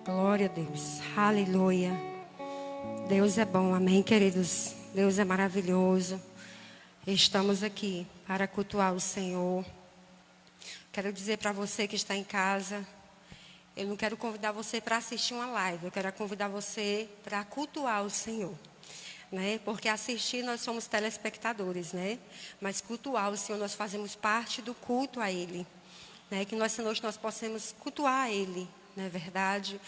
Glória a Deus. Aleluia. Deus é bom, amém, queridos? Deus é maravilhoso. Estamos aqui para cultuar o Senhor. Quero dizer para você que está em casa, eu não quero convidar você para assistir uma live, eu quero convidar você para cultuar o Senhor. Né? Porque assistir nós somos telespectadores, né? Mas cultuar o Senhor, nós fazemos parte do culto a Ele. Né? Que nessa noite nós possamos cultuar a Ele, não é verdade?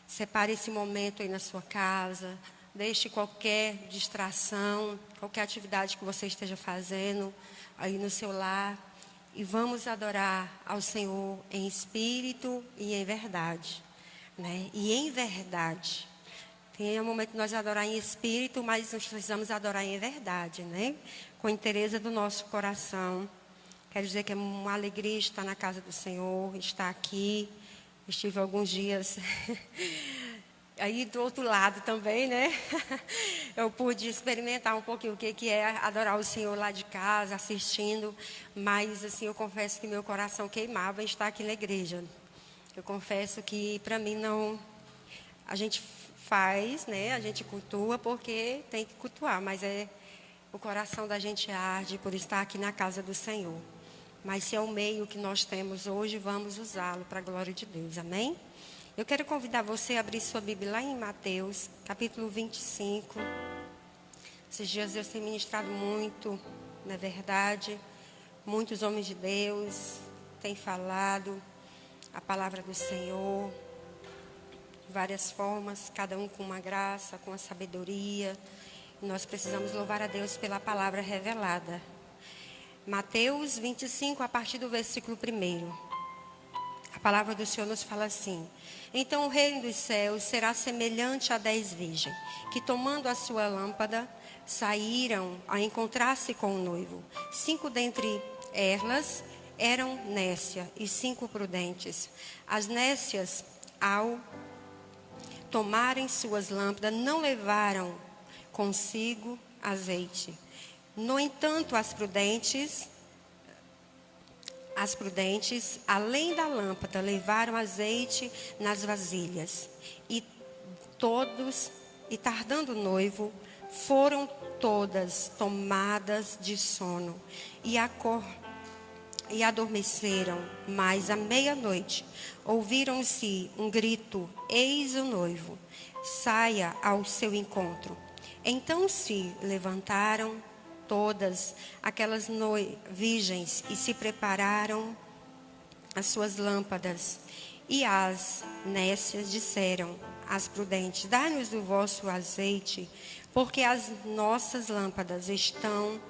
Separe esse momento aí na sua casa, deixe qualquer distração, qualquer atividade que você esteja fazendo aí no seu lar. E vamos adorar ao Senhor em espírito e em verdade. Né? E em verdade. Tem um momento de nós adorar em espírito, mas nós precisamos adorar em verdade, né? Com a inteireza do nosso coração. Quero dizer que é uma alegria estar na casa do Senhor, estar aqui. Estive alguns dias aí do outro lado também, né? Eu pude experimentar um pouquinho o que é adorar o Senhor lá de casa, assistindo. Mas, assim, eu confesso que meu coração queimava em estar aqui na igreja. Eu confesso que, para mim, não... A gente faz, né? A gente cultua porque tem que cultuar, mas o coração da gente arde por estar aqui na casa do Senhor. Mas se é o meio que nós temos hoje, vamos usá-lo para a glória de Deus, amém? Eu quero convidar você a abrir sua Bíblia lá em Mateus, capítulo 25. Esses dias Deus tem ministrado muito, não é verdade? Muitos homens de Deus têm falado a palavra do Senhor. Várias formas, cada um com uma graça, com a sabedoria. Nós precisamos louvar a Deus pela palavra revelada. Mateus 25, a partir do versículo 1. A palavra do Senhor nos fala assim: Então o reino dos céus será semelhante a 10 virgens, que tomando a sua lâmpada, saíram a encontrar-se com o noivo. 5 dentre elas eram nécias e 5 prudentes. As nécias, ao tomarem suas lâmpadas, não levaram consigo azeite. No entanto, as prudentes, além da lâmpada, levaram azeite nas vasilhas. E tardando o noivo, foram todas tomadas de sono e adormeceram. Mas à meia-noite ouviram-se um grito: eis o noivo, saia ao seu encontro. Então se levantaram todas aquelas virgens e se prepararam as suas lâmpadas. E as nécias disseram às prudentes: dai-nos do vosso azeite, porque as nossas lâmpadas estão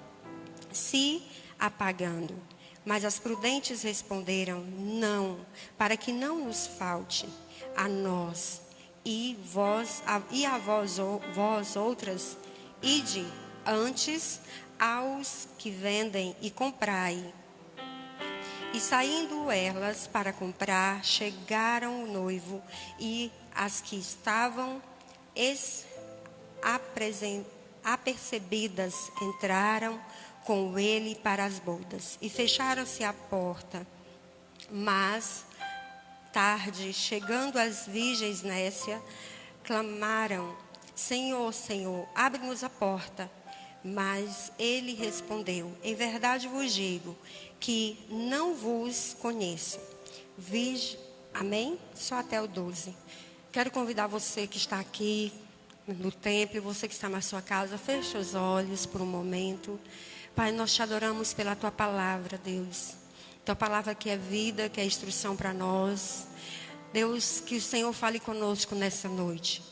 se apagando. Mas as prudentes responderam: não, para que não nos falte a nós e a vós outras, ide antes aos que vendem e comprai. E saindo elas para comprar, chegaram o noivo, e as que estavam apercebidas entraram com ele para as bodas, e fecharam-se a porta. Mas tarde, chegando as virgens nécias, clamaram: Senhor, Senhor, abre-nos a porta. Mas ele respondeu: em verdade vos digo que não vos conheço. Amém? Só até o 12. Quero convidar você que está aqui no templo, você que está na sua casa, feche os olhos por um momento. Pai, nós te adoramos pela tua palavra, Deus. Tua palavra que é vida, que é instrução para nós. Deus, que o Senhor fale conosco nessa noite.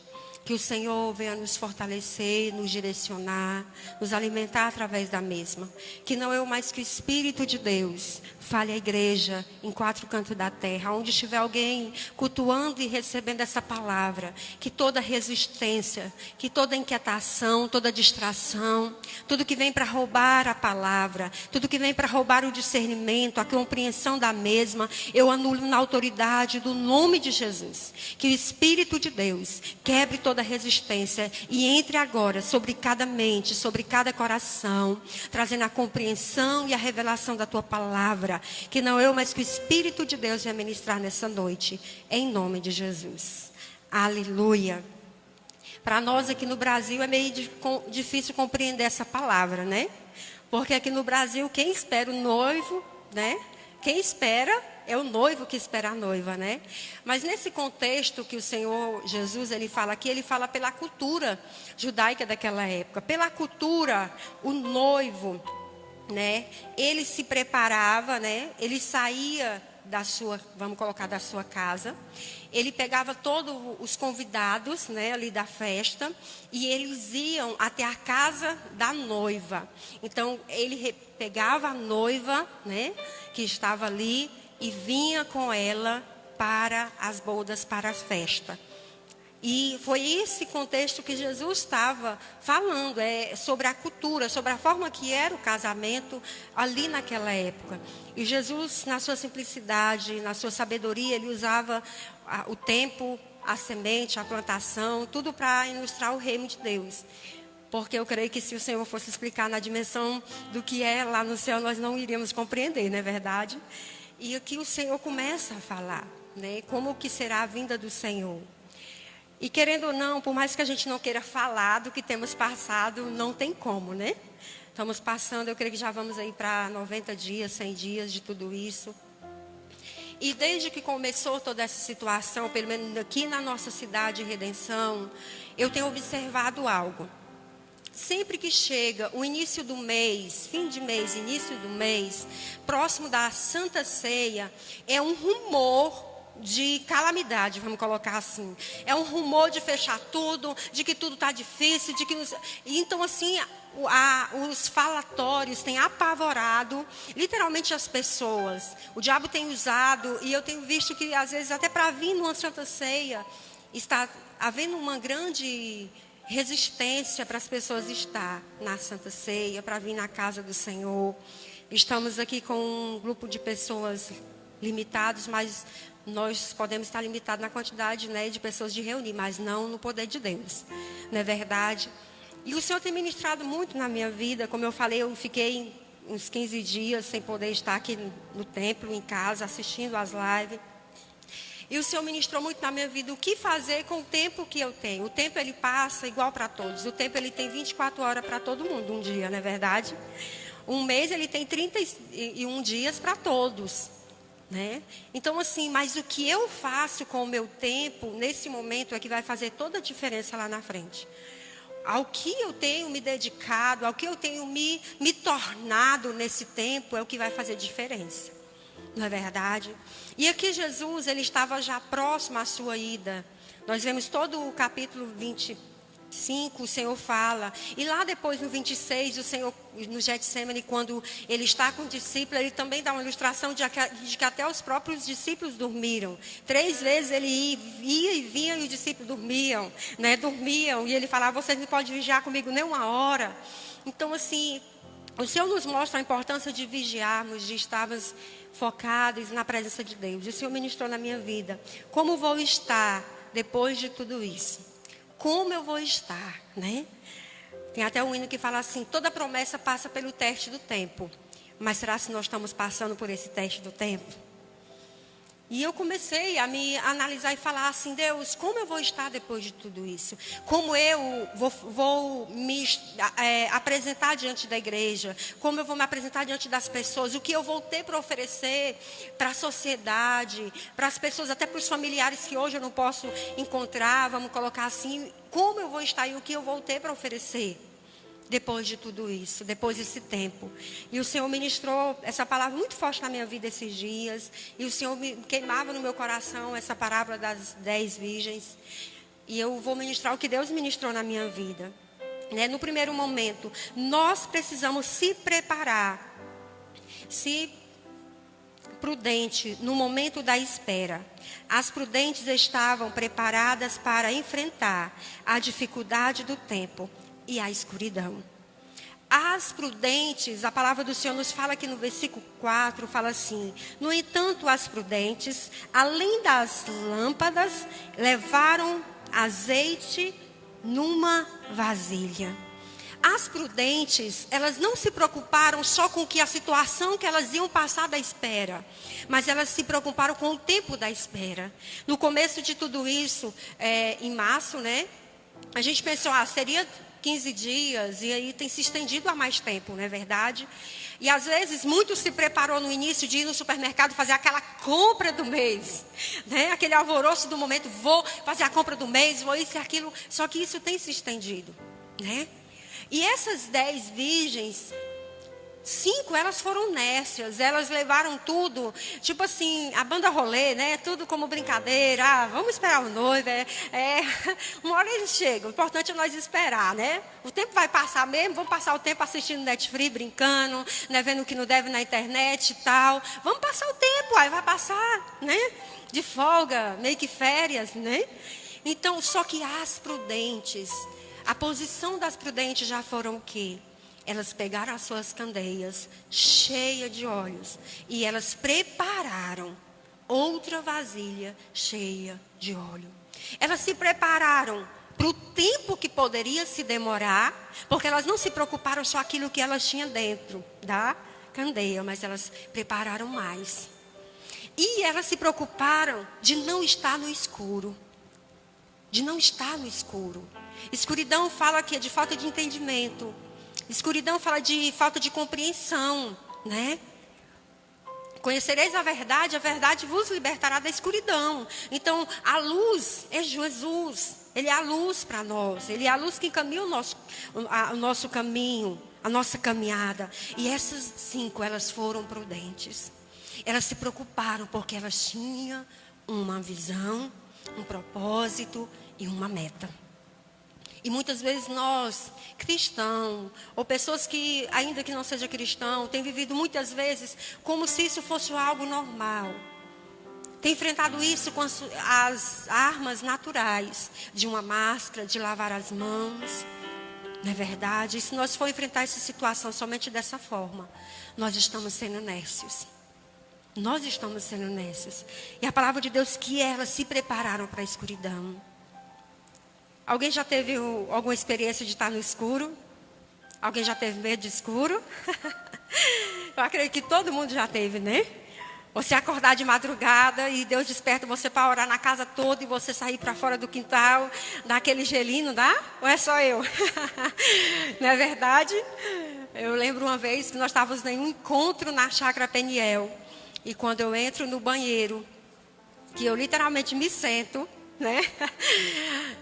Que o Senhor venha nos fortalecer, nos direcionar, nos alimentar através da mesma. Que não eu, mais que o Espírito de Deus fale à igreja em 4 cantos da terra. Onde estiver alguém cultuando e recebendo essa palavra. Que toda resistência, que toda inquietação, toda distração, tudo que vem para roubar a palavra, tudo que vem para roubar o discernimento, a compreensão da mesma, eu anulo na autoridade do nome de Jesus. Que o Espírito de Deus quebre toda resistência e entre agora sobre cada mente, sobre cada coração, trazendo a compreensão e a revelação da tua palavra, que não eu, mas que o Espírito de Deus venha ministrar nessa noite, em nome de Jesus. Aleluia. Para nós aqui no Brasil é meio difícil compreender essa palavra, né? Porque aqui no Brasil, quem espera o noivo, né? Quem espera é o noivo que espera a noiva, né? Mas nesse contexto que o Senhor Jesus, ele fala aqui, ele fala pela cultura judaica daquela época. Pela cultura, o noivo, né? Ele se preparava, né? Ele saía da sua, vamos colocar, da sua casa. Ele pegava todos os convidados, né, ali da festa, e eles iam até a casa da noiva. Então, ele pegava a noiva, né, que estava ali, e vinha com ela para as bodas, para a festa. E foi esse contexto que Jesus estava falando, sobre a cultura, sobre a forma que era o casamento ali naquela época. E Jesus, na sua simplicidade, na sua sabedoria, ele usava o tempo, a semente, a plantação, tudo para ilustrar o reino de Deus. Porque eu creio que se o Senhor fosse explicar na dimensão do que é lá no céu, nós não iríamos compreender, não é verdade? E aqui o Senhor começa a falar, né? Como que será a vinda do Senhor. E querendo ou não, por mais que a gente não queira falar do que temos passado, não tem como, né? Estamos passando, eu creio que já vamos aí para 90 dias, 100 dias de tudo isso. E desde que começou toda essa situação, pelo menos aqui na nossa cidade de Redenção, eu tenho observado algo. Sempre que chega o início do mês, fim de mês, início do mês, próximo da Santa Ceia, é um rumor de calamidade, vamos colocar assim. É um rumor de fechar tudo, de que tudo está difícil, de que então assim, os falatórios têm apavorado literalmente as pessoas. O diabo tem usado, e eu tenho visto que às vezes até para vir numa Santa Ceia, está havendo uma grande resistência para as pessoas estar na Santa Ceia, para vir na casa do Senhor. Estamos aqui com um grupo de pessoas limitados, mas nós podemos estar limitados na quantidade, né, de pessoas de reunir, mas não no poder de Deus. Não é verdade? E o Senhor tem ministrado muito na minha vida. Como eu falei, eu fiquei uns 15 dias sem poder estar aqui no templo, em casa, assistindo às lives. E o Senhor ministrou muito na minha vida o que fazer com o tempo que eu tenho. O tempo, ele passa igual para todos. O tempo, ele tem 24 horas para todo mundo, um dia, não é verdade? Um mês, ele tem 31 dias para todos. Né? Então assim, mas o que eu faço com o meu tempo nesse momento é que vai fazer toda a diferença lá na frente. Ao que eu tenho me dedicado, ao que eu tenho me tornado nesse tempo é o que vai fazer diferença, não é verdade? E aqui Jesus, ele estava já próximo à sua ida. Nós vemos todo o capítulo 25, o Senhor fala. E lá depois no 26, o Senhor, no Getsemane, quando ele está com o discípulo, ele também dá uma ilustração de que até os próprios discípulos dormiram. 3 vezes ele ia e vinha e os discípulos dormiam, né? Dormiam. E ele falava, vocês não podem vigiar comigo nem uma hora. Então assim, o Senhor nos mostra a importância de vigiarmos, de estarmos focados na presença de Deus. E o Senhor ministrou na minha vida. Como vou estar depois de tudo isso? Como eu vou estar, né? Tem até um hino que fala assim, toda promessa passa pelo teste do tempo. Mas será que nós estamos passando por esse teste do tempo? E eu comecei a me analisar e falar assim, Deus, como eu vou estar depois de tudo isso? Como eu vou me apresentar diante da igreja? Como eu vou me apresentar diante das pessoas? O que eu vou ter para oferecer para a sociedade, para as pessoas, até para os familiares que hoje eu não posso encontrar, vamos colocar assim. Como eu vou estar e o que eu vou ter para oferecer? Depois de tudo isso, depois desse tempo. E o Senhor ministrou essa palavra muito forte na minha vida esses dias. E o Senhor me queimava no meu coração essa parábola das 10 virgens. E eu vou ministrar o que Deus ministrou na minha vida. Né? No primeiro momento, nós precisamos se preparar. Se prudente no momento da espera. As prudentes estavam preparadas para enfrentar a dificuldade do tempo e a escuridão. As prudentes, a palavra do Senhor nos fala aqui no versículo 4, fala assim, no entanto as prudentes, além das lâmpadas, levaram azeite numa vasilha. As prudentes, elas não se preocuparam só com a situação que elas iam passar da espera, mas elas se preocuparam com o tempo da espera. No começo de tudo isso, em março, né? A gente pensou, seria 15 dias, e aí tem se estendido há mais tempo, não é verdade? E às vezes, muitos se preparou no início de ir no supermercado fazer aquela compra do mês, né? Aquele alvoroço do momento, vou fazer a compra do mês, vou isso e aquilo. Só que isso tem se estendido, né? E essas 10 virgens, 5 elas foram nécias, elas levaram tudo, tipo assim, a banda rolê, né? Tudo como brincadeira, vamos esperar o noivo, uma hora eles chegam, o importante é nós esperar, né? O tempo vai passar mesmo, vamos passar o tempo assistindo Netflix, brincando, né? Vendo o que não deve na internet e tal. Vamos passar o tempo, aí vai passar, né? De folga, meio que férias, né? Então, só que as prudentes, a posição das prudentes já foram o quê? Elas pegaram as suas candeias cheias de óleos e elas prepararam outra vasilha cheia de óleo. Elas se prepararam para o tempo que poderia se demorar, porque elas não se preocuparam só aquilo que elas tinham dentro da candeia, mas elas prepararam mais. E elas se preocuparam de não estar no escuro. De não estar no escuro. Escuridão fala aqui de falta de entendimento. Escuridão fala de falta de compreensão, né? Conhecereis a verdade vos libertará da escuridão. Então, a luz é Jesus. Ele é a luz para nós. Ele é a luz que encaminha o nosso caminho, a nossa caminhada. E essas 5, elas foram prudentes. Elas se preocuparam porque elas tinham uma visão, um propósito e uma meta. E muitas vezes nós, cristãos, ou pessoas que, ainda que não seja cristão, têm vivido muitas vezes como se isso fosse algo normal. Tem enfrentado isso com as armas naturais, de uma máscara, de lavar as mãos. Não é verdade? E se nós for enfrentar essa situação somente dessa forma, nós estamos sendo nécios. Nós estamos sendo nécios. E a palavra de Deus que elas se prepararam para a escuridão. Alguém já teve alguma experiência de estar no escuro? Alguém já teve medo de escuro? Eu acredito que todo mundo já teve, né? Você acordar de madrugada e Deus desperta você para orar na casa toda e você sair para fora do quintal, dar aquele gelinho, dá? Ou é só eu? Não é verdade? Eu lembro uma vez que nós estávamos em um encontro na Chácara Peniel. E quando eu entro no banheiro, que eu literalmente me sento, né?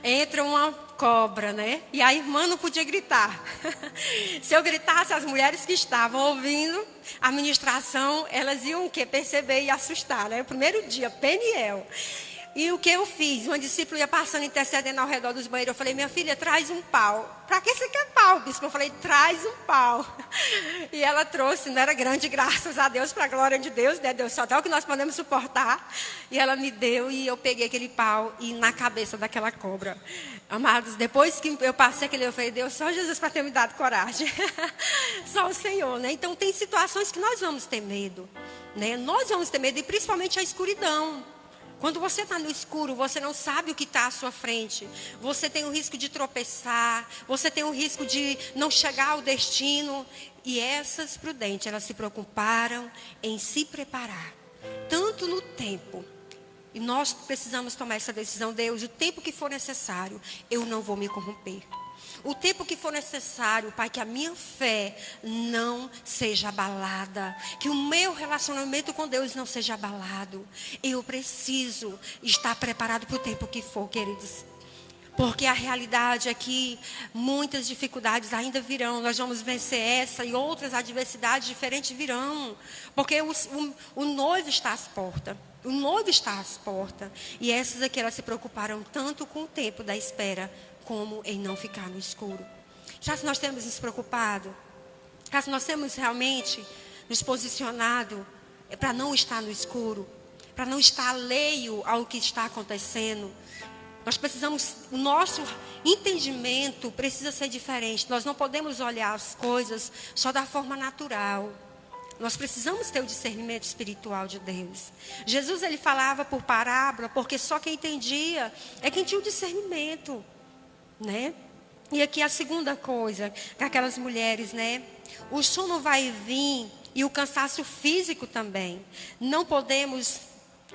Entra uma cobra, né? E a irmã não podia gritar. Se eu gritasse, as mulheres que estavam ouvindo a ministração, elas iam o quê? Perceber e assustar, né? O primeiro dia, Peniel. E o que eu fiz? Uma discípula ia passando, intercedendo ao redor dos banheiros. Eu falei, minha filha, traz um pau. Para que você quer pau, bispo? Eu falei, traz um pau. E ela trouxe, não era grande, graças a Deus, para a glória de Deus, né? Deus só até o que nós podemos suportar. E ela me deu e eu peguei aquele pau e na cabeça daquela cobra. Amados, depois que eu passei aquele, eu falei, Deus, só Jesus para ter me dado coragem. Só o Senhor, né? Então tem situações que nós vamos ter medo, né? Nós vamos ter medo e principalmente a escuridão. Quando você está no escuro, você não sabe o que está à sua frente. Você tem o risco de tropeçar. Você tem o risco de não chegar ao destino. E essas prudentes, elas se preocuparam em se preparar. Tanto no tempo. E nós precisamos tomar essa decisão. Deus, o tempo que for necessário, eu não vou me corromper. O tempo que for necessário, Pai, que a minha fé não seja abalada. Que o meu relacionamento com Deus não seja abalado. Eu preciso estar preparado para o tempo que for, queridos. Porque a realidade é que muitas dificuldades ainda virão. Nós vamos vencer essa e outras adversidades diferentes virão. Porque o noivo está às portas. O noivo está às portas. E essas aqui, elas se preocuparam tanto com o tempo da espera, como em não ficar no escuro. Já se nós temos nos preocupado, já se nós temos realmente nos posicionado para não estar no escuro, para não estar alheio ao que está acontecendo, nós precisamos, o nosso entendimento precisa ser diferente. Nós não podemos olhar as coisas só da forma natural. Nós precisamos ter o discernimento espiritual de Deus. Jesus, ele falava por parábola, porque só quem entendia é quem tinha o discernimento, né? E aqui a segunda coisa, que aquelas mulheres, né? O sono vai vir e o cansaço físico também. Não podemos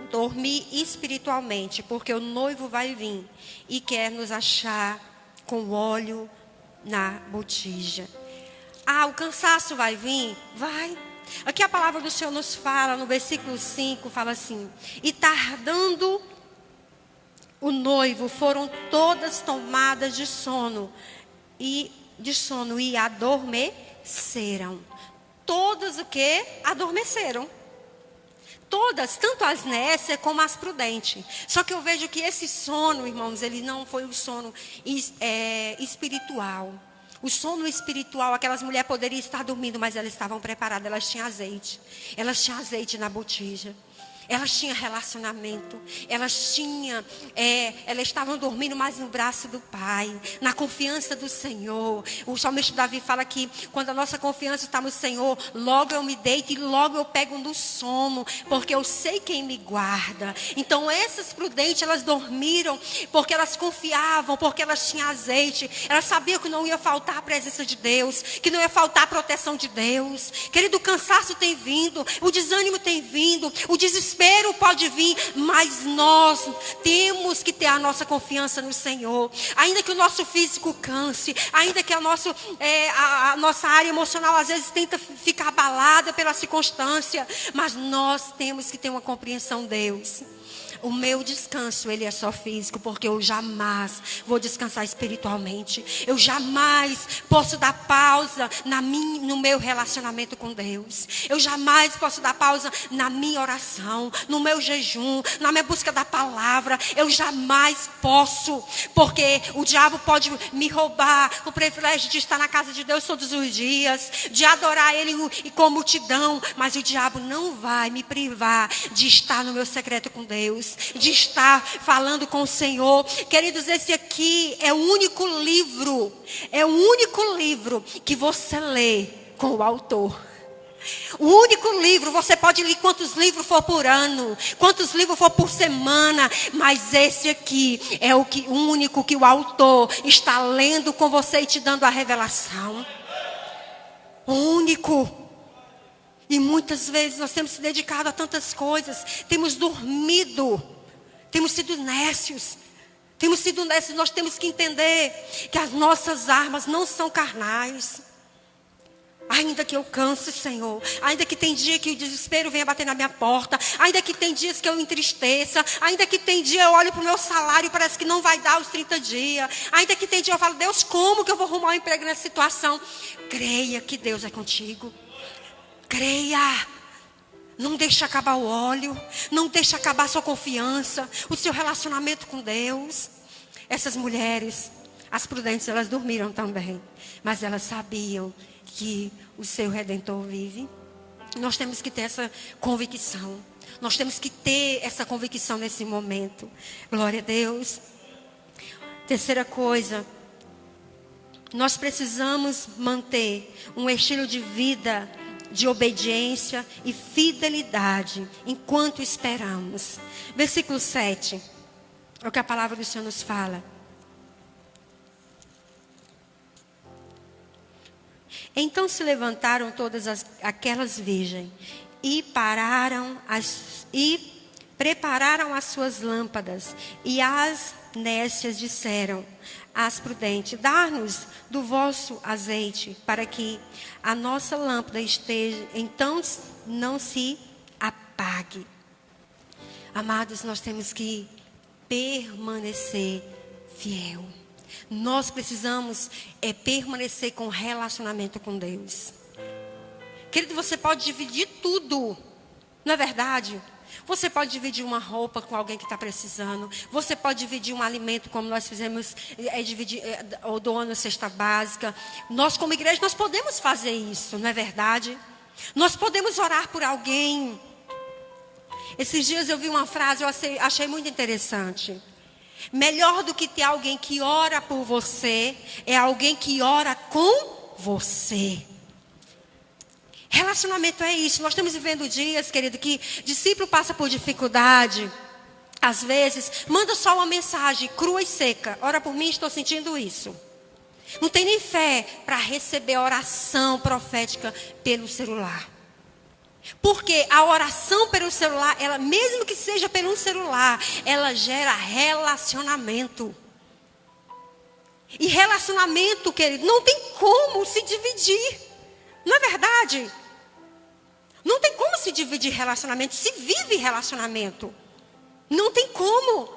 dormir espiritualmente, porque o noivo vai vir e quer nos achar com óleo na botija. Ah, o cansaço vai vir? Vai. Aqui a palavra do Senhor nos fala, no versículo 5, fala assim: e tardando o noivo, foram todas tomadas de sono e adormeceram. Todas o que? Adormeceram. Todas, tanto as nécias como as prudentes. Só que eu vejo que esse sono, irmãos, ele não foi um sono espiritual. O sono espiritual, aquelas mulheres poderiam estar dormindo, mas elas estavam preparadas, elas tinham azeite. Elas tinham azeite na botija. Elas tinham relacionamento. Elas estavam dormindo mais no braço do Pai, na confiança do Senhor. O salmista Davi fala que quando a nossa confiança está no Senhor, logo eu me deito e logo eu pego no sono, porque eu sei quem me guarda. Então essas prudentes, elas dormiram porque elas confiavam, porque elas tinham azeite. Elas sabiam que não ia faltar a presença de Deus, que não ia faltar a proteção de Deus. Querido, o cansaço tem vindo, o desânimo tem vindo, o desespero pode vir, mas nós temos que ter a nossa confiança no Senhor. Ainda que o nosso físico canse, ainda que a nossa área emocional às vezes tenta ficar abalada pela circunstância, mas nós temos que ter uma compreensão, Deus. O meu descanso, ele é só físico, porque eu jamais vou descansar espiritualmente. Eu jamais posso dar pausa no meu relacionamento com Deus. Eu jamais posso dar pausa na minha oração, no meu jejum, na minha busca da palavra. Eu jamais posso, porque o diabo pode me roubar o privilégio de estar na casa de Deus todos os dias, de adorar Ele com multidão, mas o diabo não vai me privar de estar no meu secreto com Deus, de estar falando com o Senhor. Queridos, esse aqui é o único livro que você lê com o autor. O único livro, você pode ler quantos livros for por ano, quantos livros for por semana, mas esse aqui é o único que o autor está lendo com você e te dando a revelação. O único. E muitas vezes nós temos se dedicado a tantas coisas, temos dormido, temos sido nécios. Nós temos que entender que as nossas armas não são carnais. Ainda que eu canse, Senhor, ainda que tem dia que o desespero venha bater na minha porta, ainda que tem dias que eu entristeça, ainda que tem dia eu olho para o meu salário e parece que não vai dar os 30 dias, ainda que tem dia eu falo, Deus, como que eu vou arrumar um emprego nessa situação? Creia que Deus é contigo. Creia. Não deixe acabar o óleo. Não deixe acabar a sua confiança, o seu relacionamento com Deus. Essas mulheres, as prudentes, elas dormiram também, mas elas sabiam que o seu Redentor vive. Nós temos que ter essa convicção. Nós temos que ter essa convicção nesse momento. Glória a Deus. Terceira coisa, nós precisamos manter um estilo de vida de obediência e fidelidade enquanto esperamos. Versículo 7. É o que a palavra do Senhor nos fala. Então se levantaram todas aquelas virgens e prepararam as suas lâmpadas. E as nécias disseram às prudentes: dá-nos do vosso azeite, para que a nossa lâmpada esteja, então não se apague. Amados, nós temos que permanecer fiel. Nós precisamos permanecer com relacionamento com Deus. Querido, você pode dividir tudo, não é verdade? Você pode dividir uma roupa com alguém que está precisando. Você pode dividir um alimento, como nós fizemos, ou doando a cesta básica. Nós, como igreja, nós podemos fazer isso, não é verdade? Nós podemos orar por alguém. Esses dias eu vi uma frase, eu achei muito interessante. Melhor do que ter alguém que ora por você, é alguém que ora com você. Relacionamento é isso. Nós estamos vivendo dias, querido, que discípulo passa por dificuldade. Às vezes, manda só uma mensagem crua e seca. Ora por mim, estou sentindo isso. Não tem nem fé para receber a oração profética pelo celular. Porque a oração pelo celular, ela, mesmo que seja pelo celular, ela gera relacionamento. E relacionamento, querido, não tem como se dividir. Não é verdade? Não tem como se dividir relacionamento. Se vive relacionamento. Não tem como.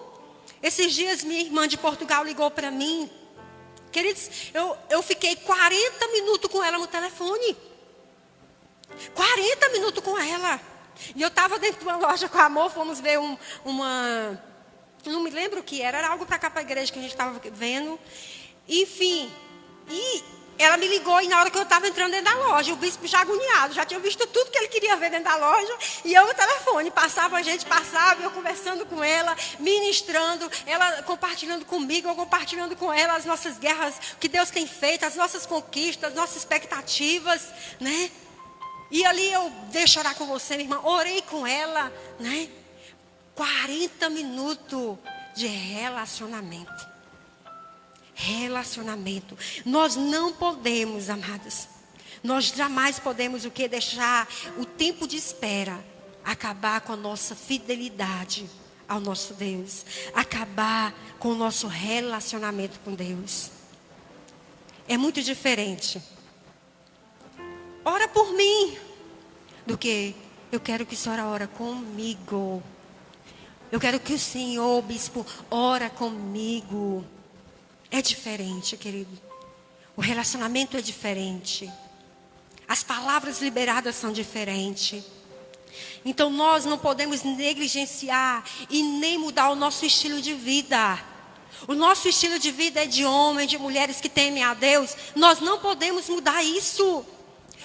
Esses dias minha irmã de Portugal ligou para mim. Queridos, eu fiquei 40 minutos com ela no telefone. 40 minutos com ela. E eu estava dentro de uma loja com amor, fomos ver uma... Não me lembro o que era algo para cá para a igreja que a gente estava vendo. Enfim, e ela me ligou e na hora que eu estava entrando dentro da loja, o bispo já agoniado, já tinha visto tudo que ele queria ver dentro da loja, e eu no telefone, a gente passava, eu conversando com ela, ministrando, ela compartilhando comigo, eu compartilhando com ela as nossas guerras, o que Deus tem feito, as nossas conquistas, as nossas expectativas, né? E ali deixa eu orar com você, minha irmã, orei com ela, né? 40 minutos de relacionamento. Relacionamento. Nós não podemos, amadas. Nós jamais podemos deixar o tempo de espera acabar com a nossa fidelidade ao nosso Deus. Acabar com o nosso relacionamento com Deus. É muito diferente. Ora por mim. Do que eu quero que a senhora ora comigo. Eu quero que o Senhor, bispo, ora comigo. É diferente, querido. O relacionamento é diferente. As palavras liberadas são diferentes. Então nós não podemos negligenciar e nem mudar o nosso estilo de vida. O nosso estilo de vida é de homens, de mulheres que temem a Deus. Nós não podemos mudar isso.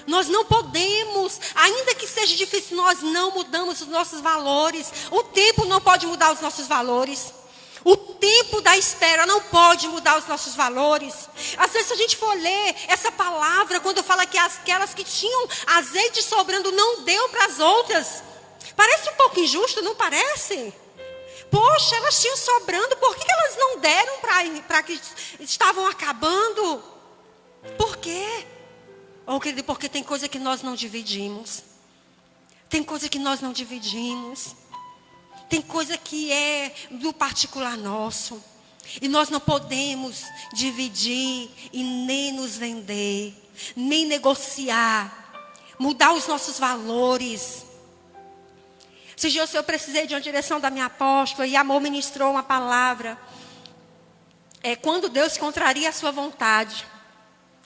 Nós não podemos, ainda que seja difícil, nós não mudamos os nossos valores. O tempo não pode mudar os nossos valores. O tempo da espera não pode mudar os nossos valores. Às vezes, se a gente for ler essa palavra, quando fala que aquelas que tinham azeite sobrando não deu para as outras. Parece um pouco injusto, não parece? Poxa, elas tinham sobrando, por que elas não deram para que estavam acabando? Por quê? Ou querido, porque tem coisa que nós não dividimos. Tem coisa que nós não dividimos. Tem coisa que é do particular nosso. E nós não podemos dividir e nem nos vender, nem negociar, mudar os nossos valores. Esses dias eu precisei de uma direção da minha apóstola e amor ministrou uma palavra. Quando Deus contraria a sua vontade.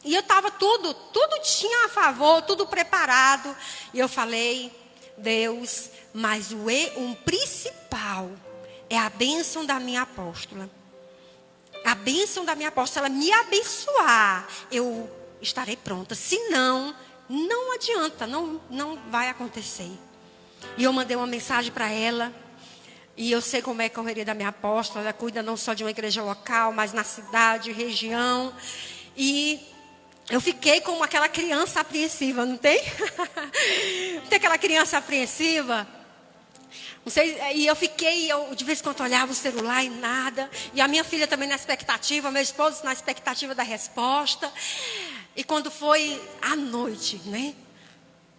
E eu estava tudo tinha a favor, tudo preparado. E eu falei, Deus, mas o principal é a bênção da minha apóstola. A bênção da minha apóstola, ela me abençoar, eu estarei pronta. Senão, não adianta, não vai acontecer. E eu mandei uma mensagem para ela. E eu sei como é a correria da minha apóstola. Ela cuida não só de uma igreja local, mas na cidade, região. E eu fiquei como aquela criança apreensiva, não tem? Não tem aquela criança apreensiva? Não sei, e eu de vez em quando olhava o celular e nada. E a minha filha também na expectativa, meu esposo na expectativa da resposta. E quando foi à noite, né?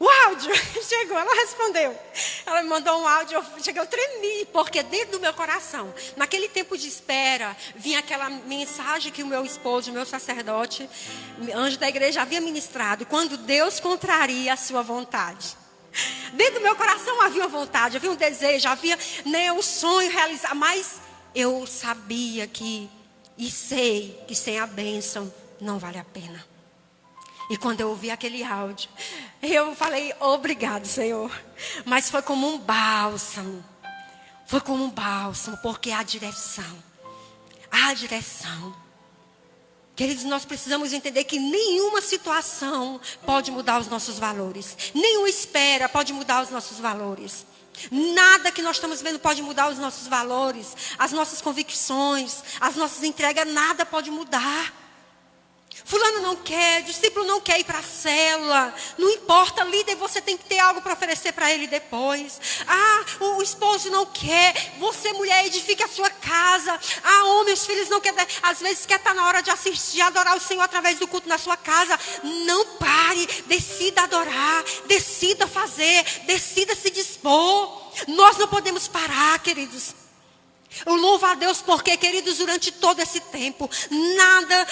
O áudio chegou, ela respondeu. Ela me mandou um áudio, eu tremi, porque dentro do meu coração, naquele tempo de espera, vinha aquela mensagem que o meu esposo, o meu sacerdote, anjo da igreja, havia ministrado. Quando Deus contraria a sua vontade. Dentro do meu coração havia uma vontade, havia um desejo, havia um sonho realizado. Mas eu sabia e sei que sem a bênção não vale a pena. E quando eu ouvi aquele áudio, eu falei, obrigado, Senhor. Mas foi como um bálsamo. Foi como um bálsamo, porque há direção. Há direção. Queridos, nós precisamos entender que nenhuma situação pode mudar os nossos valores. Nenhuma espera pode mudar os nossos valores. Nada que nós estamos vendo pode mudar os nossos valores. As nossas convicções, as nossas entregas, nada pode mudar. Fulano não quer, discípulo não quer ir para a célula. Não importa, líder, você tem que ter algo para oferecer para ele depois. O esposo não quer. Você, mulher, edifique a sua casa. Homem, os filhos não querem. Às vezes quer estar na hora de assistir, adorar o Senhor através do culto na sua casa. Não pare, decida adorar, decida fazer, decida se dispor. Nós não podemos parar, queridos. Eu louvo a Deus porque, queridos, durante todo esse tempo, nada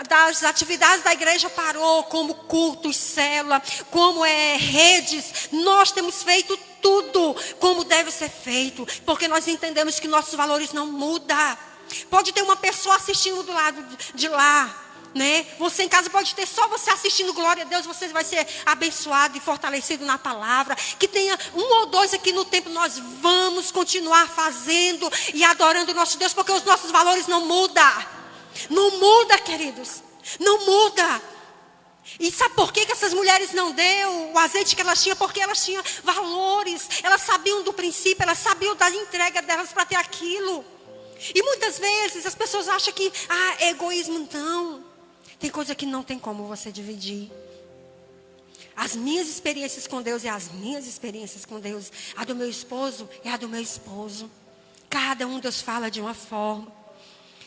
das atividades da igreja parou, como cultos, célula, como redes. Nós temos feito tudo como deve ser feito, porque nós entendemos que nossos valores não mudam. Pode ter uma pessoa assistindo do lado de lá, né? Você em casa pode ter só você assistindo, glória a Deus, você vai ser abençoado e fortalecido na palavra. Que tenha um ou dois aqui no templo, nós vamos continuar fazendo e adorando o nosso Deus, porque os nossos valores não mudam. Não muda, queridos. Não muda. E sabe por que essas mulheres não deu o azeite que elas tinham? Porque elas tinham valores. Elas sabiam do princípio, elas sabiam da entrega delas para ter aquilo. E muitas vezes as pessoas acham que é egoísmo. Não. Tem coisa que não tem como você dividir. As minhas experiências com Deus é as minhas experiências com Deus. A do meu esposo é a do meu esposo. Cada um Deus fala de uma forma.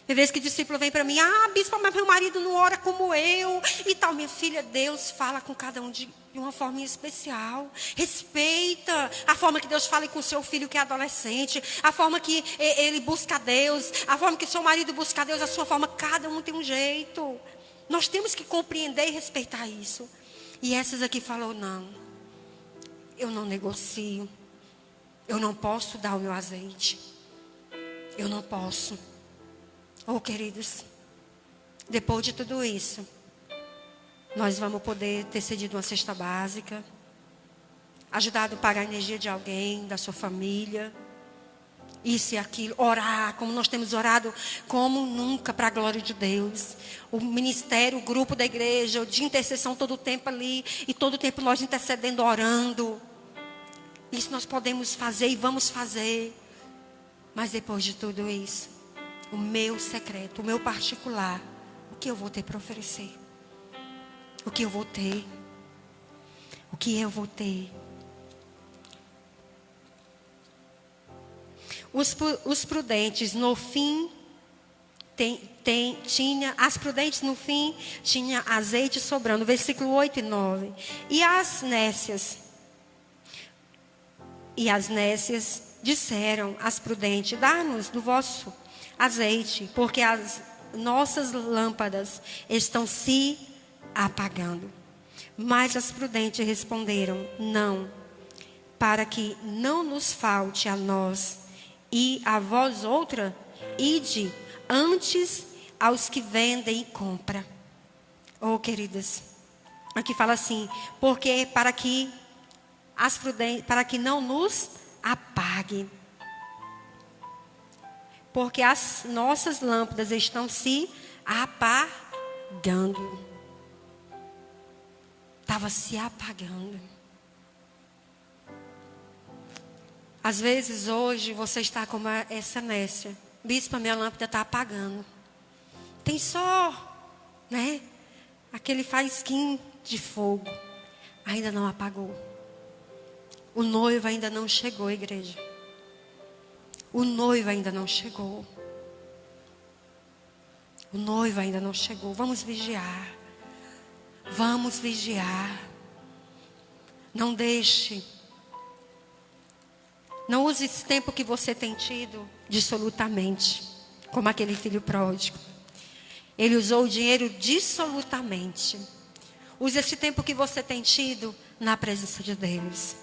Tem vezes que o discípulo vem para mim, bispo, mas meu marido não ora como eu e tal. Minha filha, Deus fala com cada um de uma forma especial. Respeita a forma que Deus fala com o seu filho que é adolescente, a forma que ele busca a Deus, a forma que seu marido busca a Deus, a sua forma, cada um tem um jeito. Nós temos que compreender e respeitar isso. E essas aqui falou, não, eu não negocio, eu não posso dar o meu azeite, eu não posso. Queridos, depois de tudo isso, nós vamos poder ter cedido uma cesta básica, ajudado a pagar a energia de alguém, da sua família, isso e aquilo, orar, como nós temos orado, como nunca, para a glória de Deus. O ministério, o grupo da igreja, de intercessão todo o tempo ali, e todo o tempo nós intercedendo, orando. Isso nós podemos fazer e vamos fazer. Mas depois de tudo isso, o meu secreto, o meu particular, o que eu vou ter para oferecer? O que eu vou ter? O que eu vou ter? Os prudentes no fim as prudentes no fim tinha azeite sobrando, versículo 8 e 9. E as nécias disseram às prudentes, dá-nos do vosso azeite, porque as nossas lâmpadas estão se apagando. Mas as prudentes responderam, não, para que não nos falte a nós e a vós outra, ide antes aos que vendem e compram. Queridas, aqui fala assim, porque para que não nos apague. Porque as nossas lâmpadas estão se apagando. Estava se apagando. Às vezes hoje você está como essa Nécia. Bispo, minha lâmpada está apagando. Tem só, aquele faísquinho de fogo. Ainda não apagou. O noivo ainda não chegou, igreja. O noivo ainda não chegou. O noivo ainda não chegou. Vamos vigiar. Vamos vigiar. Não deixe. Não use esse tempo que você tem tido dissolutamente. Como aquele filho pródigo. Ele usou o dinheiro dissolutamente. Use esse tempo que você tem tido na presença de Deus.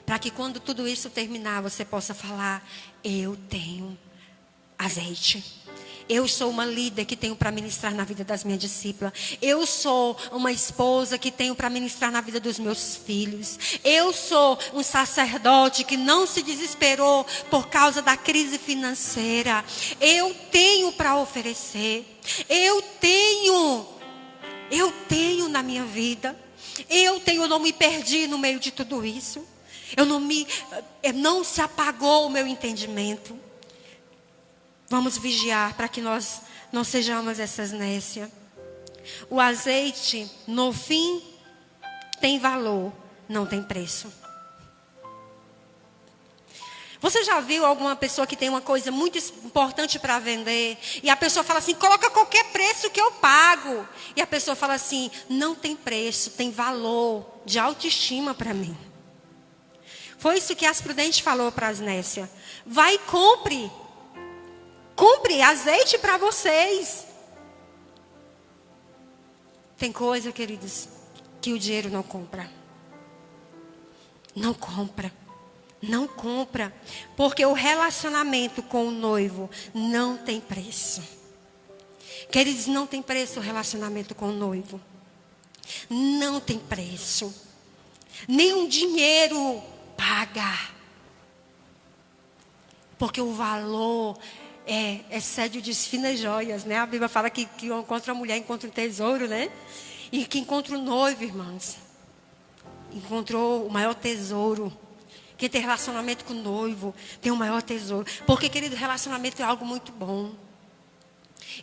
Para que quando tudo isso terminar, você possa falar, eu tenho azeite. Eu sou uma líder que tenho para ministrar na vida das minhas discípulas. Eu sou uma esposa que tenho para ministrar na vida dos meus filhos. Eu sou um sacerdote que não se desesperou por causa da crise financeira. Eu tenho para oferecer. Eu tenho na minha vida. Eu não me perdi no meio de tudo isso. Não se apagou o meu entendimento. Vamos vigiar para que nós não sejamos essas nécias. O azeite, no fim, tem valor, não tem preço. Você já viu alguma pessoa que tem uma coisa muito importante para vender e a pessoa fala assim, coloca qualquer preço que eu pago. E a pessoa fala assim, não tem preço, tem valor de autoestima para mim. Foi isso que Asprudente falou para Asnécia. Vai e compre. Compre azeite para vocês. Tem coisa, queridos, que o dinheiro não compra. Não compra. Não compra. Porque o relacionamento com o noivo não tem preço. Queridos, não tem preço o relacionamento com o noivo. Não tem preço. Nem dinheiro paga. Porque o valor excede o de finas joias, né? A Bíblia fala que encontra a mulher, encontra um tesouro, né? E que encontra o noivo, irmãos, encontrou o maior tesouro. Quem tem relacionamento com o noivo tem o maior tesouro. Porque, querido, relacionamento é algo muito bom.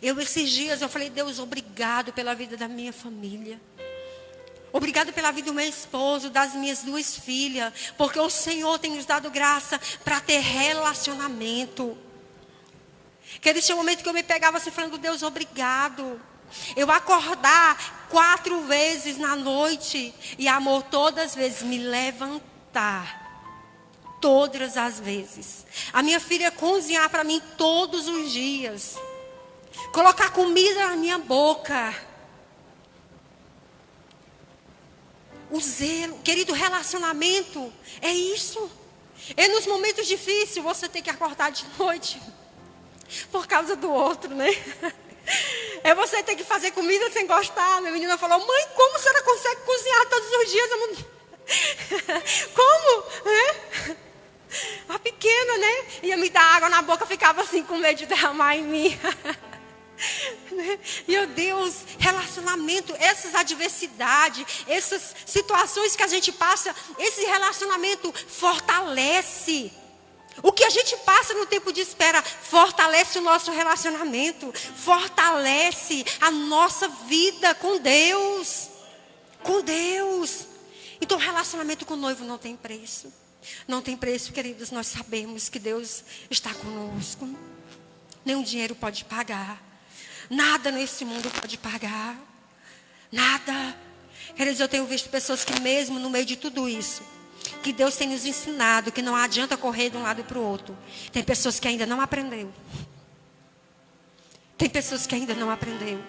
Esses dias, eu falei, Deus, obrigado pela vida da minha família. Obrigado pela vida do meu esposo, das minhas 2 filhas. Porque o Senhor tem nos dado graça para ter relacionamento. Querido, tinha um momento que eu me pegava assim, falando, Deus, obrigado. Eu acordar 4 vezes na noite. E, amor, todas as vezes me levantar. Todas as vezes. A minha filha cozinhar para mim todos os dias. Colocar comida na minha boca. O zelo, querido, relacionamento é isso. É nos momentos difíceis você tem que acordar de noite. Por causa do outro, né? É você ter que fazer comida sem gostar. Minha menina falou, mãe, como a senhora consegue cozinhar todos os dias? Como? A pequena, né? Ia me dar água na boca, ficava assim com medo de derramar em mim. Meu Deus, relacionamento, essas adversidades, essas situações que a gente passa, esse relacionamento fortalece. O que a gente passa no tempo de espera fortalece o nosso relacionamento, fortalece a nossa vida com Deus. Com Deus. Então, relacionamento com o noivo não tem preço. Não tem preço, queridos, nós sabemos que Deus está conosco. Nenhum dinheiro pode pagar. Nada nesse mundo pode pagar. Nada. Queridos, eu tenho visto pessoas que mesmo no meio de tudo isso, que Deus tem nos ensinado, que não adianta correr de um lado para o outro. Tem pessoas que ainda não aprendeu. Tem pessoas que ainda não aprendeu.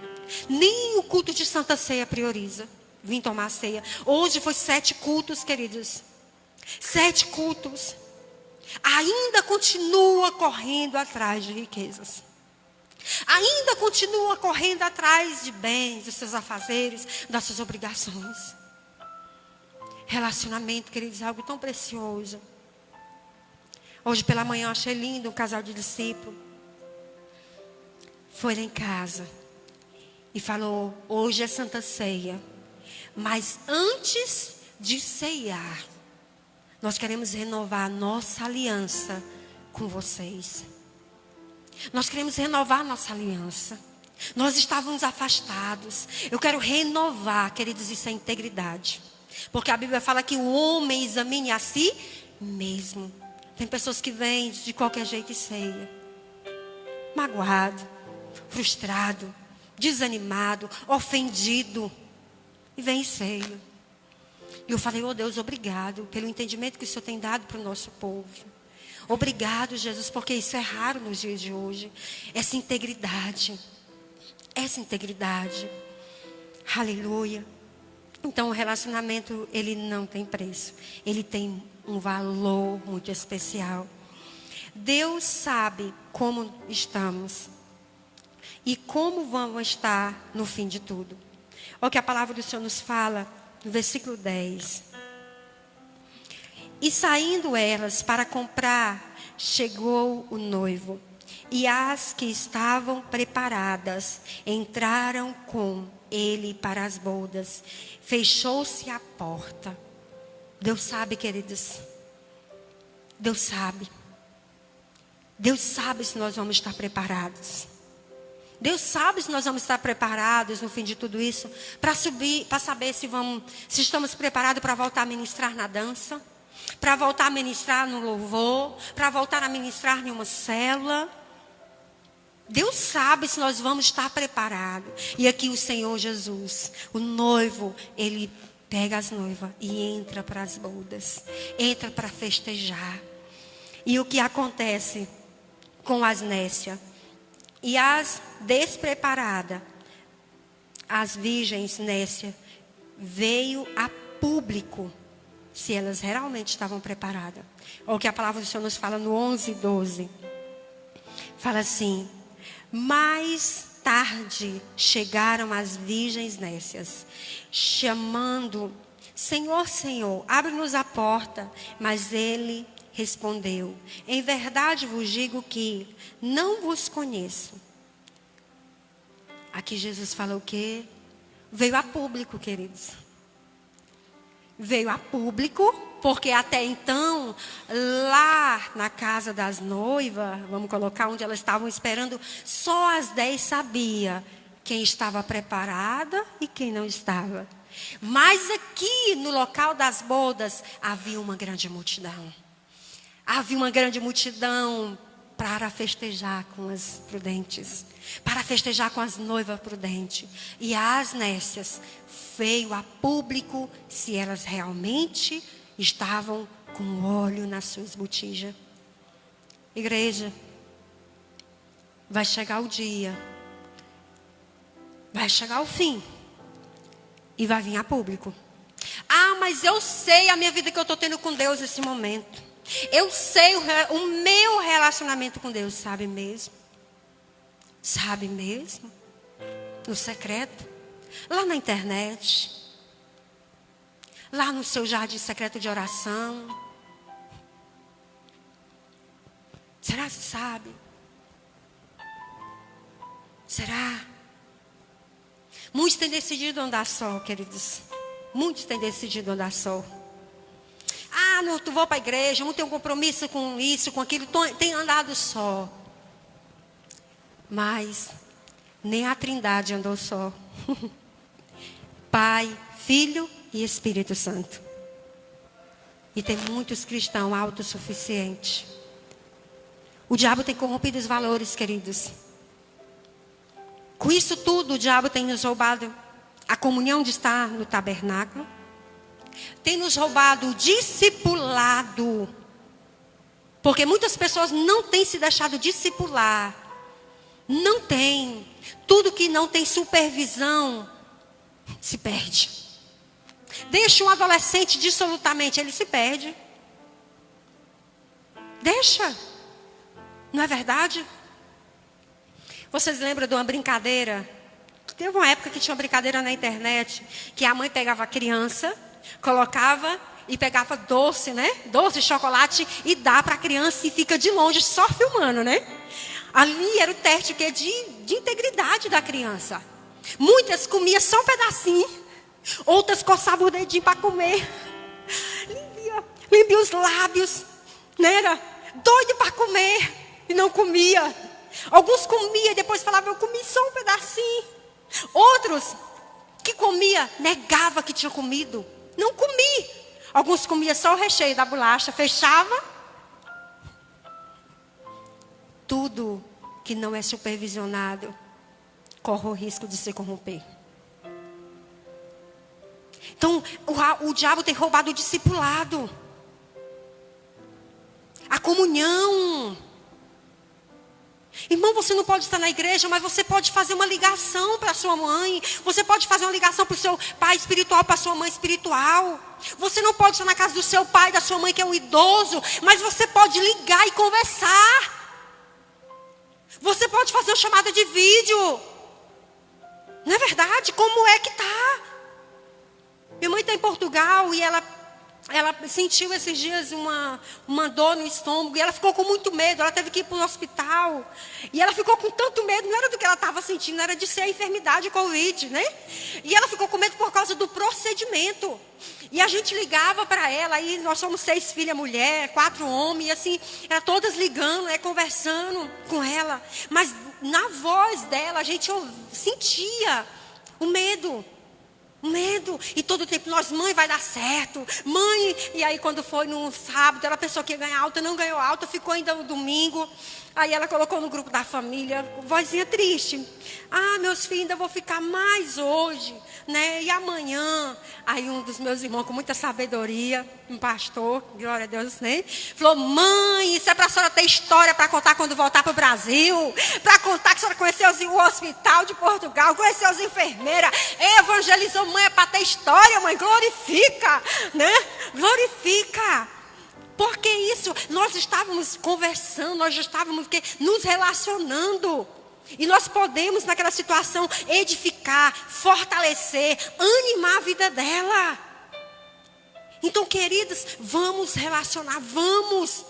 Nem o culto de Santa Ceia prioriza. Vim tomar a ceia. Hoje foi 7 cultos, queridos. 7 cultos. Ainda continua correndo atrás de riquezas. Ainda continua correndo atrás de bens, dos seus afazeres, das suas obrigações. Relacionamento, queridos, é algo tão precioso. Hoje pela manhã eu achei lindo um casal de discípulos. Foi lá em casa e falou, hoje é Santa Ceia. Mas antes de ceiar, nós queremos renovar a nossa aliança com vocês. Nós queremos renovar a nossa aliança. Nós estávamos afastados. Eu quero renovar, queridos, isso é integridade. Porque a Bíblia fala que o homem examine a si mesmo. Tem pessoas que vêm de qualquer jeito e ceia. Magoado, frustrado, desanimado, ofendido. E vem e ceia. E eu falei, oh Deus, obrigado pelo entendimento que o Senhor tem dado para o nosso povo. Obrigado, Jesus, porque isso é raro nos dias de hoje. Essa integridade. Essa integridade. Aleluia. Então o relacionamento, ele não tem preço. Ele tem um valor muito especial. Deus sabe como estamos. E como vamos estar no fim de tudo. Olha o que a palavra do Senhor nos fala no versículo 10. E saindo elas para comprar, chegou o noivo. E as que estavam preparadas entraram com ele para as bodas. Fechou-se a porta. Deus sabe, queridos. Deus sabe. Deus sabe se nós vamos estar preparados. Deus sabe se nós vamos estar preparados no fim de tudo isso para subir, para saber se estamos preparados para voltar a ministrar na dança, para voltar a ministrar no louvor, para voltar a ministrar em uma célula. Deus sabe se nós vamos estar preparados. E aqui o Senhor Jesus, o noivo, ele pega as noivas e entra para as bodas, entra para festejar. E o que acontece com as nécias e as despreparadas? As virgens nécias veio a público se elas realmente estavam preparadas. Ou que a palavra do Senhor nos fala no 11:12. Fala assim: mais tarde chegaram as virgens nécias, chamando: Senhor, Senhor, abre-nos a porta. Mas ele respondeu: em verdade vos digo que não vos conheço. Aqui Jesus fala o quê? Veio a público, queridos. Veio a público, porque até então, lá na casa das noivas, vamos colocar onde elas estavam esperando, só as 10 sabia quem estava preparada e quem não estava. Mas aqui no local das bodas havia uma grande multidão. Havia uma grande multidão para festejar com as prudentes, para festejar com as noivas prudentes. E as nécias veio a público se elas realmente estavam com óleo nas suas botijas. Igreja, vai chegar o dia, vai chegar o fim e vai vir a público. Ah, mas eu sei a minha vida que eu estou tendo com Deus nesse momento. Eu sei o meu relacionamento com Deus. Sabe mesmo? Sabe mesmo? No secreto. Lá na internet. Lá no seu jardim secreto de oração. Será que sabe? Será? Muitos têm decidido andar só, queridos. Muitos têm decidido andar só. Ah, não vou para a igreja, não tenho compromisso com isso, com aquilo, tenho andado só. Mas nem a Trindade andou só. Pai, Filho e Espírito Santo. E tem muitos cristãos autossuficientes. O diabo tem corrompido os valores, queridos. Com isso tudo, o diabo tem nos roubado a comunhão de estar no tabernáculo. Tem nos roubado o discipulado. Porque muitas pessoas não têm se deixado discipular. Não tem. Tudo que não tem supervisão se perde. Deixa um adolescente dissolutamente, ele se perde. Deixa. Não é verdade? Vocês lembram de uma brincadeira? Teve uma época que tinha uma brincadeira na internet, que a mãe pegava a criança, colocava e pegava doce, né? Doce, chocolate, e dá para a criança e fica de longe só filmando, né? Ali era o teste que é de integridade da criança. Muitas comiam só um pedacinho, outras coçavam o dedinho para comer. Limpia os lábios, né? Era doido para comer e não comia. Alguns comiam e depois falavam: eu comi só um pedacinho. Outros que comia, negava que tinha comido. Não comi. Alguns comiam só o recheio da bolacha, fechava. Tudo que não é supervisionado corre o risco de se corromper. Então, o diabo tem roubado o discipulado, a comunhão. Irmão, você não pode estar na igreja, mas você pode fazer uma ligação para sua mãe. Você pode fazer uma ligação para o seu pai espiritual, para a sua mãe espiritual. Você não pode estar na casa do seu pai, da sua mãe, que é um idoso, mas você pode ligar e conversar. Você pode fazer uma chamada de vídeo. Não é verdade? Como é que tá? Minha mãe está em Portugal e ela ela sentiu esses dias uma dor no estômago e ela ficou com muito medo. Ela teve que ir para o hospital. E ela ficou com tanto medo, não era do que ela estava sentindo, era de ser a enfermidade Covid, né? E ela ficou com medo por causa do procedimento. E a gente ligava para ela, e nós somos 6 filhas mulher, 4 homens, e assim, era todas ligando, conversando com ela. Mas na voz dela, a gente sentia o medo. Medo. E todo tempo, mãe, vai dar certo. Mãe, e aí quando foi no sábado, ela pensou que ia ganhar alta, não ganhou alta, ficou ainda no domingo. Aí ela colocou no grupo da família, vozinha triste. Meus filhos, ainda vou ficar mais hoje, né? E amanhã? Aí um dos meus irmãos, com muita sabedoria, um pastor, glória a Deus, né? Falou, mãe, isso é para a senhora ter história para contar quando voltar para o Brasil. Para contar que a senhora conheceu o hospital de Portugal, conheceu as enfermeiras, evangelizou, mãe, é para ter história, mãe, glorifica, né? Glorifica. Porque isso, nós estávamos conversando, nós estávamos nos relacionando. E nós podemos, naquela situação, edificar, fortalecer, animar a vida dela. Então, queridos, vamos relacionar, vamos.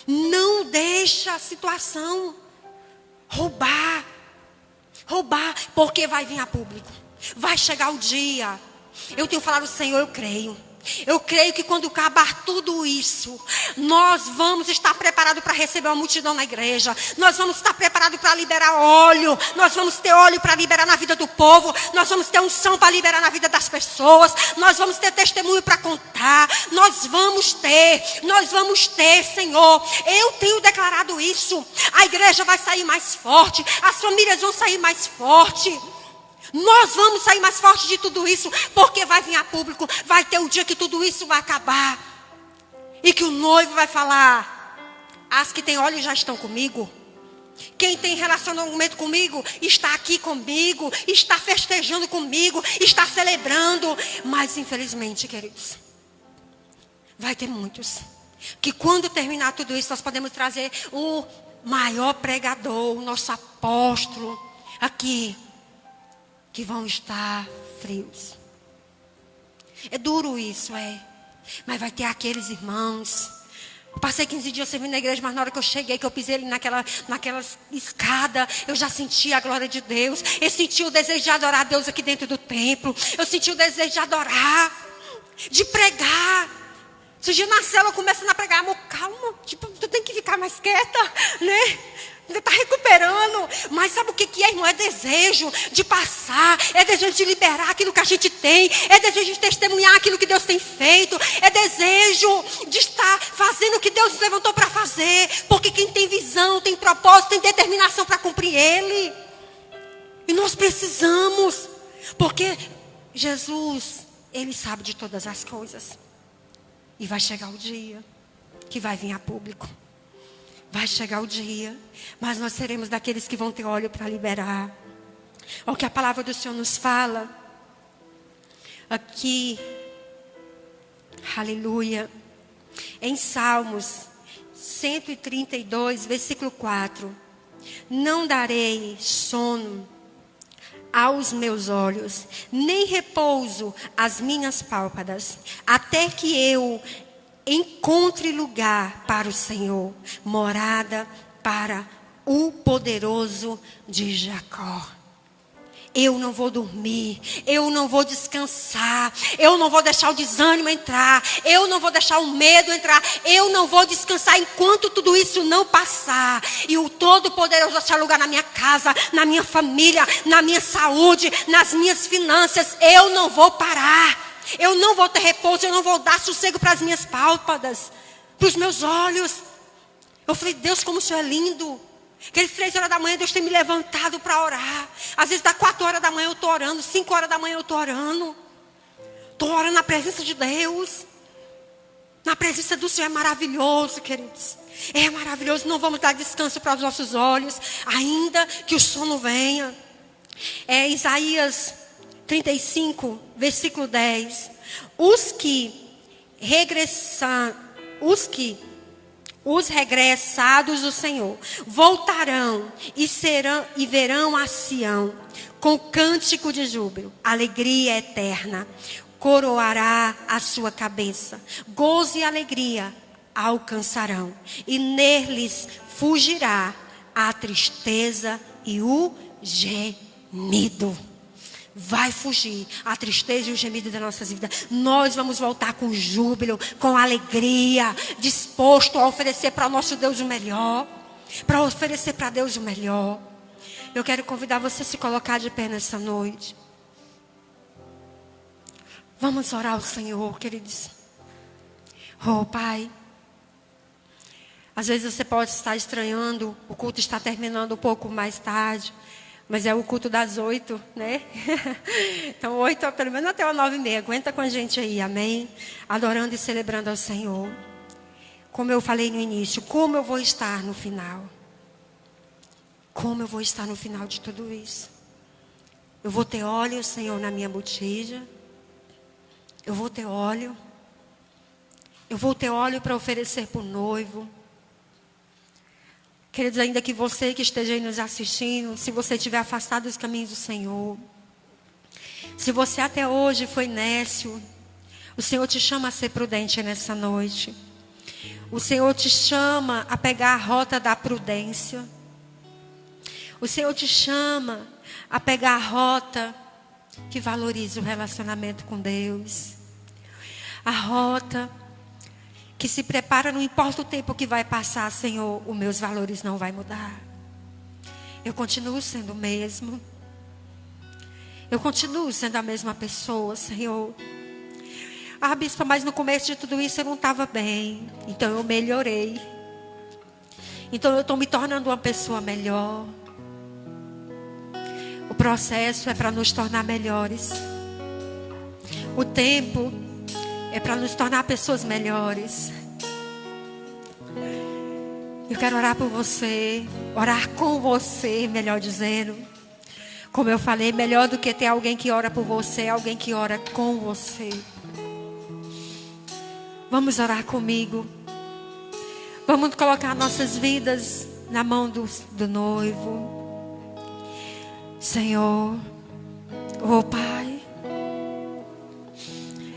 Não deixa a situação roubar, porque vai vir a público. Vai chegar o dia. Eu tenho falado, Senhor, eu creio. Eu creio que quando acabar tudo isso, nós vamos estar preparados para receber uma multidão na igreja. Nós vamos estar preparados para liberar óleo. Nós vamos ter óleo para liberar na vida do povo. Nós vamos ter unção para liberar na vida das pessoas. Nós vamos ter testemunho para contar. Nós vamos ter, Senhor. Eu tenho declarado isso. A igreja vai sair mais forte. As famílias vão sair mais forte. Nós vamos sair mais forte de tudo isso, porque vai vir a público, vai ter um dia que tudo isso vai acabar. E que o noivo vai falar, as que têm óleo já estão comigo. Quem tem relacionamento comigo, está aqui comigo, está festejando comigo, está celebrando. Mas infelizmente, queridos, vai ter muitos, que quando terminar tudo isso, nós podemos trazer o maior pregador, o nosso apóstolo, aqui, que vão estar frios. É duro isso, mas vai ter aqueles irmãos. Eu passei 15 dias servindo na igreja, mas na hora que eu cheguei, que eu pisei ali naquela escada, eu já senti a glória de Deus. Eu senti o desejo de adorar a Deus aqui dentro do templo. Eu senti o desejo de adorar, de pregar. Esse dia na célula começando a pregar, amor, calma, tu tem que ficar mais quieta, né? Ainda está recuperando. Mas sabe o que é, irmão? É desejo de passar. É desejo de liberar aquilo que a gente tem. É desejo de testemunhar aquilo que Deus tem feito. É desejo de estar fazendo o que Deus nos levantou para fazer. Porque quem tem visão, tem propósito, tem determinação para cumprir Ele. E nós precisamos. Porque Jesus, Ele sabe de todas as coisas. E vai chegar o dia que vai vir a público. Vai chegar o dia, mas nós seremos daqueles que vão ter óleo para liberar. Olha o que a palavra do Senhor nos fala. Aqui, aleluia. Em Salmos 132, versículo 4. Não darei sono aos meus olhos, nem repouso às minhas pálpebras, até que eu encontre lugar para o Senhor, morada para o poderoso de Jacó. Eu não vou dormir, eu não vou descansar, eu não vou deixar o desânimo entrar, eu não vou deixar o medo entrar, eu não vou descansar enquanto tudo isso não passar. E o Todo-Poderoso achar lugar na minha casa, na minha família, na minha saúde, nas minhas finanças. Eu não vou parar. Eu não vou ter repouso, eu não vou dar sossego para as minhas pálpebras, para os meus olhos. Eu falei, Deus, como o Senhor é lindo. Aqueles 3 horas da manhã, Deus tem me levantado para orar. Às vezes dá 4 horas da manhã eu estou orando, 5 horas da manhã eu estou orando. Estou orando na presença de Deus. Na presença do Senhor é maravilhoso, queridos. É maravilhoso, não vamos dar descanso para os nossos olhos, ainda que o sono venha. É Isaías 35, versículo 10. Os regressados do Senhor voltarão e verão a Sião com cântico de júbilo, alegria eterna. coroará a sua cabeça. Gozo e alegria alcançarão, e neles fugirá a tristeza e o gemido. Vai fugir a tristeza e o gemido das nossas vidas. Nós vamos voltar com júbilo, com alegria, disposto a oferecer para o nosso Deus o melhor. Para oferecer para Deus o melhor. Eu quero convidar você a se colocar de pé nessa noite. Vamos orar ao Senhor, queridos. Oh, Pai. Às vezes você pode estar estranhando, o culto está terminando um pouco mais tarde. Mas é o culto das 8, né? Então 8, pelo menos até as 9h30. Aguenta com a gente aí, amém? Adorando e celebrando ao Senhor. Como eu falei no início, como eu vou estar no final? Como eu vou estar no final de tudo isso? Eu vou ter óleo, Senhor, na minha botija. Eu vou ter óleo. Eu vou ter óleo para oferecer para o noivo. Queridos, ainda que você que esteja aí nos assistindo, se você estiver afastado dos caminhos do Senhor, se você até hoje foi nécio, o Senhor te chama a ser prudente nessa noite. O Senhor te chama a pegar a rota da prudência. O Senhor te chama a pegar a rota que valoriza o relacionamento com Deus. A rota que se prepara, não importa o tempo que vai passar, Senhor, os meus valores não vai mudar. Eu continuo sendo o mesmo. Eu continuo sendo a mesma pessoa, Senhor. Ah, bispa, mas no começo de tudo isso eu não estava bem. Então eu melhorei. Então eu estou me tornando uma pessoa melhor. O processo é para nos tornar melhores. O tempo é para nos tornar pessoas melhores. Eu quero orar por você, orar com você, melhor dizendo. Como eu falei, melhor do que ter alguém que ora por você, alguém que ora com você. Vamos orar comigo. Vamos colocar nossas vidas na mão do noivo. Senhor, oh Pai,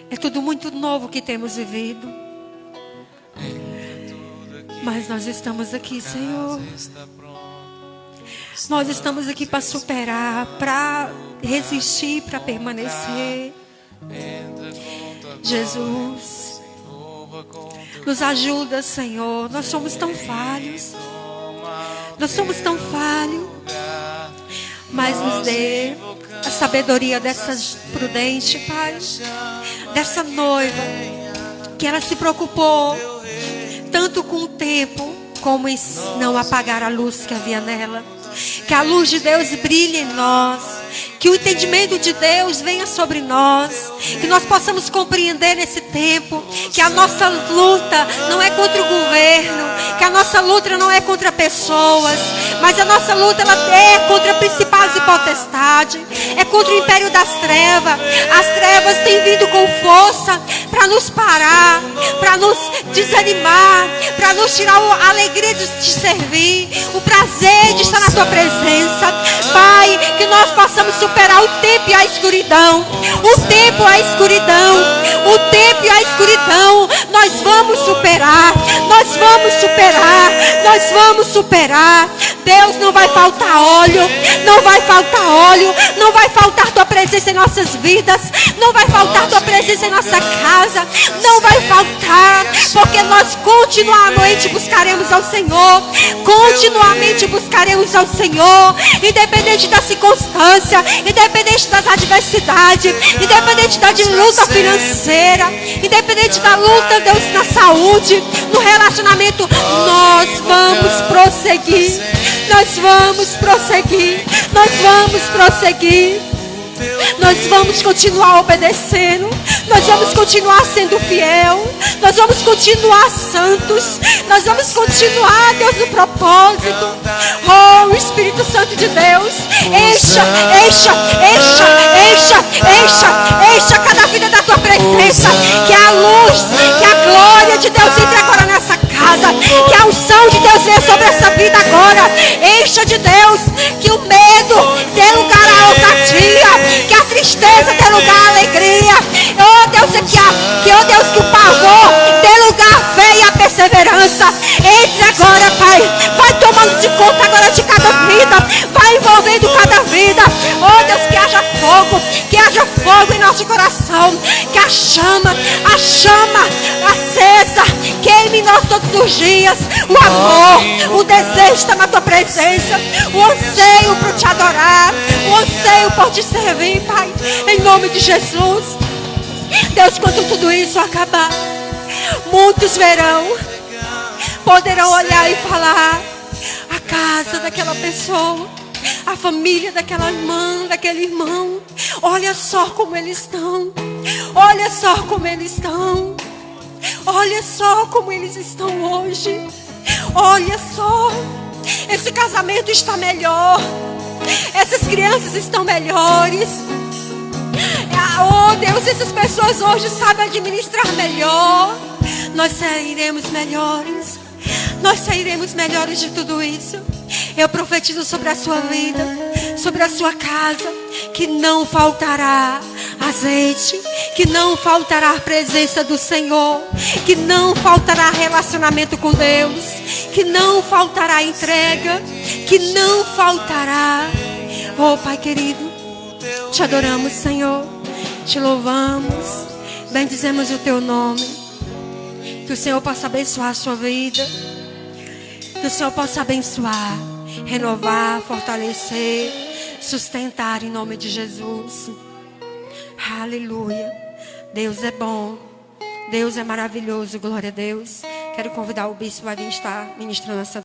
é tudo muito novo que temos vivido. Mas nós estamos aqui, Senhor. Nós estamos aqui para superar, para resistir, para permanecer. Jesus, nos ajuda, Senhor. Nós somos tão falhos. Nós somos tão falhos. Mas nos dê a sabedoria dessa prudente, Pai. Dessa noiva que ela se preocupou tanto com o tempo como em não apagar a luz que havia nela. Que a luz de Deus brilhe em nós. Que o entendimento de Deus venha sobre nós. Que nós possamos compreender nesse tempo que a nossa luta não é contra o governo. Que a nossa luta não é contra pessoas. Mas a nossa luta ela é contra principados e potestades. É contra o império das trevas. As trevas têm vindo com força para nos parar, para nos desanimar, para nos tirar a alegria de te servir, o prazer de estar na tua presença. Pai, que nós possamos superar o tempo e a escuridão. O tempo e a escuridão. O tempo e a escuridão. Nós vamos superar. Nós vamos superar. Nós vamos superar. Deus, não vai faltar óleo. Não vai faltar óleo. Não vai faltar tua presença em nossas vidas. Não vai faltar tua presença em nossa casa. Não vai faltar. Porque nós continuamente buscaremos ao Senhor. Continuamente buscaremos ao Senhor. Independente da circunstância. Independente das adversidades. Independente da luta financeira. Independente da luta, Deus, na saúde. No relacionamento. Nós vamos prosseguir. Nós vamos prosseguir. Nós vamos prosseguir. Nós vamos continuar obedecendo. Nós vamos continuar sendo fiel. Nós vamos continuar santos. Nós vamos continuar, Deus, no propósito. Oh, o Espírito Santo de Deus, encha cada vida da tua presença. Que a luz, que a glória de Deus entre agora nessa casa. Que a unção de Deus venha sobre essa vida agora. Encha de Deus. Que o medo dê lugar à ousadia. Que a tristeza dê lugar à alegria. Oh, nosso coração. Que a chama acesa, queime em nós todos os dias. O amor, o desejo de estar na tua presença, o anseio por te adorar, o anseio por te servir, Pai, em nome de Jesus. Deus, quando tudo isso acabar, muitos poderão olhar e falar: a casa daquela pessoa, a família daquela irmã, daquele irmão, olha só como eles estão, olha só como eles estão, olha só como eles estão hoje, olha só, esse casamento está melhor, essas crianças estão melhores. Oh Deus, essas pessoas hoje sabem administrar melhor. Nós sairemos melhores. Nós sairemos melhores de tudo isso. Eu profetizo sobre a sua vida, sobre a sua casa, que não faltará azeite, que não faltará a presença do Senhor, que não faltará relacionamento com Deus, que não faltará entrega, que não faltará. Oh Pai querido, te adoramos, Senhor, te louvamos, bendizemos o teu nome. Que o Senhor possa abençoar a sua vida, que o Senhor possa abençoar, renovar, fortalecer, sustentar em nome de Jesus. Aleluia. Deus é bom, Deus é maravilhoso, glória a Deus. Quero convidar o bispo a vir estar ministrando essa